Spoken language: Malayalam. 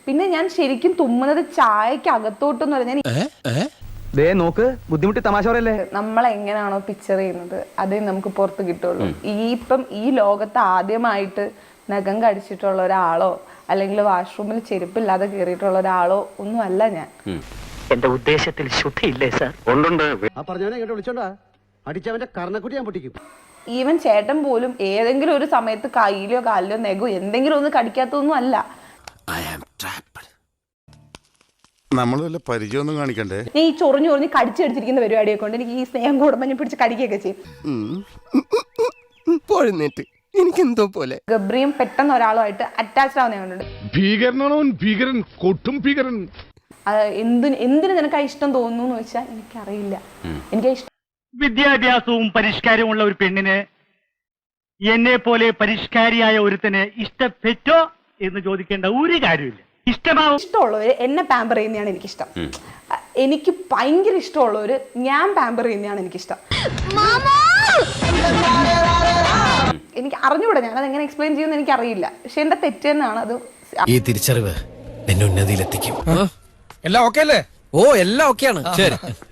പിന്നെ ഞാൻ ശരിക്കും തുമ്മുന്നത് ചായക്ക് അകത്തോട്ടെന്ന് പറഞ്ഞാൽ നോക്ക് ബുദ്ധിമുട്ടി തമാശ പറയല്ലേ. നമ്മൾ എങ്ങനെയാണോ പിക്ചർ ചെയ്യുന്നത് അതേ നമുക്ക് പുറത്ത് കിട്ടുള്ളൂ. ഇപ്പം ഈ ലോകത്ത് ആദ്യമായിട്ട് നഖം കടിച്ചിട്ടുള്ള ഒരാളോ അല്ലെങ്കിൽ വാഷ്റൂമിൽ ചെരുപ്പില്ലാതെ കയറിയിട്ടുള്ള ഒരാളോ ഒന്നും അല്ല ഞാൻ. എന്റെ ഉദ്ദേശത്തിൽ ശുദ്ധിയില്ലേ സാർ? ഈവൻ ചേട്ടൻ പോലും ഏതെങ്കിലും ഒരു സമയത്ത് കയ്യിലോ കാലിലോ നെഗോ എന്തെങ്കിലും ഒന്ന് കടിക്കാത്തൊന്നും അല്ല. നമ്മൾ വല്ല പരിചയമൊന്നും കാണിക്കണ്ടേ? ഈ ചൊറിഞ്ഞു കടിച്ചടിച്ചിരിക്കുന്ന പരിപാടിയെ കൊണ്ട് എനിക്ക് ഈ സ്നേഹം കൂടുമ്പോൾ ഞാൻ പിടിച്ച് കടിക്കുകയൊക്കെ ചെയ്യും. എനിക്കെന്തോ പോലെ ഗബ്രിയും പെട്ടെന്ന് ഒരാളുമായിട്ട് അറ്റാച്ച്ഡ് ആവുന്ന കണ്ടുണ്ട്. ഭീകരൻ കൊട്ടും ഭീകരൻ. എന്തിന് നിനക്ക് ഇഷ്ടം തോന്നുന്നു എന്ന് വെച്ചാൽ എനിക്കറിയില്ല. എനിക്ക് ഇഷ്ടം വിദ്യാഭ്യാസവും പരിഷ്കാരവും ഉള്ള ഒരു പെണ്ണിന് എന്നെ പോലെ പരിഷ്കാരിയായ ഒരുത്തന് ഇഷ്ടപ്പെട്ടോ എന്ന് ചോദിക്കേണ്ട ഒരു കാര്യമില്ല. ഇഷ്ടമുള്ളവര് എന്നെ പാമ്പർ ചെയ്യുന്നതാണ് എനിക്കിഷ്ടം. എനിക്ക് ഭയങ്കര ഇഷ്ടമുള്ളവര് ഞാൻ പാമ്പർ ചെയ്യുന്നതാണ് എനിക്കിഷ്ടം. എനിക്ക് അറിഞ്ഞൂടാ, ഞാനത് എങ്ങനെ എക്സ്പ്ലെയിൻ ചെയ്യുമെന്ന് എനിക്കറിയില്ല. പക്ഷെ എന്റെ തെറ്റ് തന്നെയാണ് അത്. ഈ തിരിച്ചറിവ് എന്നെ ഉന്നതിയിലെത്തിക്കും. എല്ലാം ഓക്കെ അല്ലേ? ഓ എല്ലാം ഓക്കെയാണ്. ശരി.